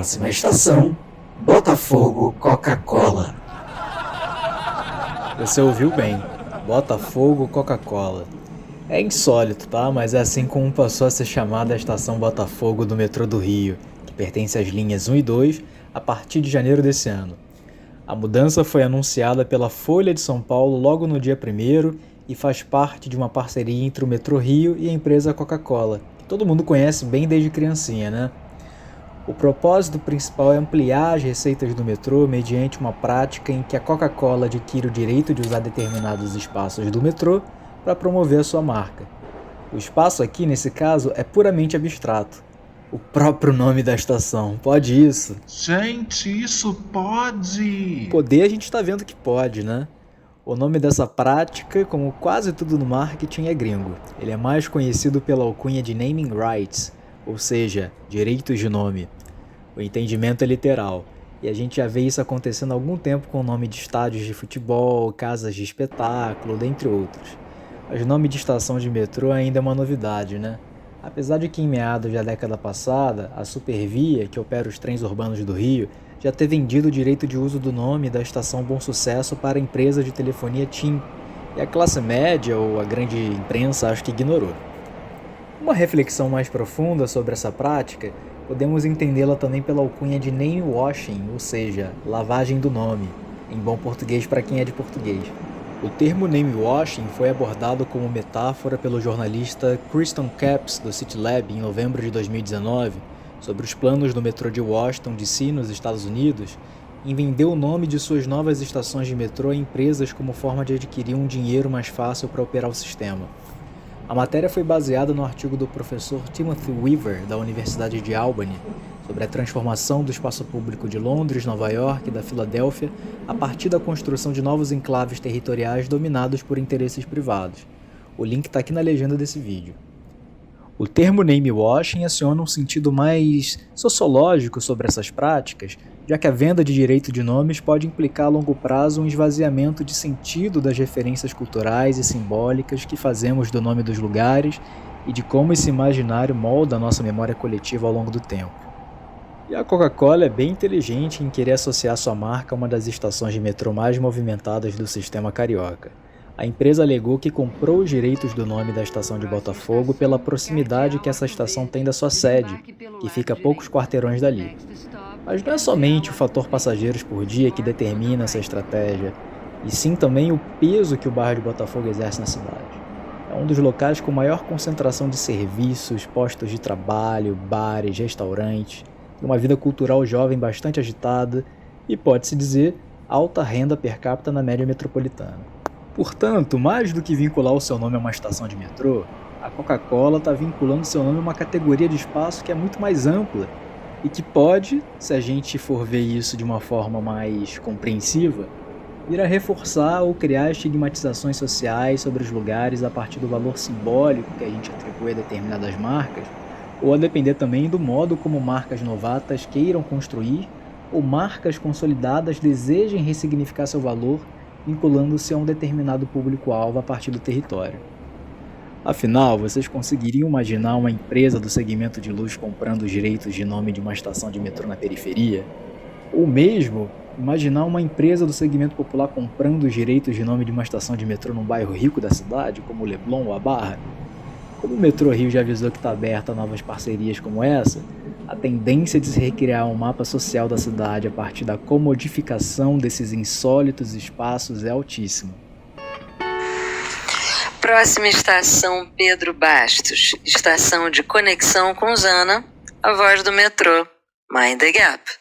Próxima estação, Botafogo, Coca-Cola. Você ouviu bem, Botafogo, Coca-Cola. É insólito, tá? Mas é assim como passou a ser chamada a estação Botafogo do metrô do Rio, que pertence às linhas 1 e 2, a partir de janeiro desse ano. A mudança foi anunciada pela Folha de São Paulo logo no dia 1º e faz parte de uma parceria entre o Metrô Rio e a empresa Coca-Cola, que todo mundo conhece bem desde criancinha, né? O propósito principal é ampliar as receitas do metrô mediante uma prática em que a Coca-Cola adquire o direito de usar determinados espaços do metrô para promover a sua marca. O espaço aqui, nesse caso, é puramente abstrato. O próprio nome da estação, pode isso? Gente, isso pode! Poder a gente está vendo que pode, né? O nome dessa prática, como quase tudo no marketing, é gringo. Ele é mais conhecido pela alcunha de naming rights, ou seja, direitos de nome. O entendimento é literal, e a gente já vê isso acontecendo há algum tempo com o nome de estádios de futebol, casas de espetáculo, dentre outros. Mas o nome de estação de metrô ainda é uma novidade, né? Apesar de que em meados da década passada, a Supervia, que opera os trens urbanos do Rio, já ter vendido o direito de uso do nome da estação Bom Sucesso para a empresa de telefonia TIM, e a classe média ou a grande imprensa acho que ignorou. Uma reflexão mais profunda sobre essa prática, podemos entendê-la também pela alcunha de name washing, ou seja, lavagem do nome, em bom português para quem é de português. O termo name washing foi abordado como metáfora pelo jornalista Kristen Capps do CityLab em novembro de 2019, sobre os planos do metrô de Washington DC, nos Estados Unidos, em vender o nome de suas novas estações de metrô a empresas como forma de adquirir um dinheiro mais fácil para operar o sistema. A matéria foi baseada no artigo do professor Timothy Weaver, da Universidade de Albany, sobre a transformação do espaço público de Londres, Nova York e da Filadélfia a partir da construção de novos enclaves territoriais dominados por interesses privados. O link está aqui na legenda desse vídeo. O termo name washing aciona um sentido mais sociológico sobre essas práticas, já que a venda de direito de nomes pode implicar a longo prazo um esvaziamento de sentido das referências culturais e simbólicas que fazemos do nome dos lugares e de como esse imaginário molda a nossa memória coletiva ao longo do tempo. E a Coca-Cola é bem inteligente em querer associar sua marca a uma das estações de metrô mais movimentadas do sistema carioca. A empresa alegou que comprou os direitos do nome da estação de Botafogo pela proximidade que essa estação tem da sua sede, que fica a poucos quarteirões dali. Mas não é somente o fator passageiros por dia que determina essa estratégia, e sim também o peso que o bairro de Botafogo exerce na cidade. É um dos locais com maior concentração de serviços, postos de trabalho, bares, restaurantes, uma vida cultural jovem bastante agitada e, pode-se dizer, alta renda per capita na média metropolitana. Portanto, mais do que vincular o seu nome a uma estação de metrô, a Coca-Cola está vinculando seu nome a uma categoria de espaço que é muito mais ampla e que pode, se a gente for ver isso de uma forma mais compreensiva, vir a reforçar ou criar estigmatizações sociais sobre os lugares a partir do valor simbólico que a gente atribui a determinadas marcas, ou a depender também do modo como marcas novatas queiram construir ou marcas consolidadas desejem ressignificar seu valor, vinculando-se a um determinado público-alvo a partir do território. Afinal, vocês conseguiriam imaginar uma empresa do segmento de luxo comprando os direitos de nome de uma estação de metrô na periferia? Ou mesmo, imaginar uma empresa do segmento popular comprando os direitos de nome de uma estação de metrô num bairro rico da cidade, como o Leblon ou a Barra? Como o Metrô Rio já avisou que está aberto a novas parcerias como essa, a tendência de se recriar um mapa social da cidade a partir da comodificação desses insólitos espaços é altíssima. Próxima estação, Pedro Bastos. Estação de conexão com Zana, a voz do metrô. Mind the Gap.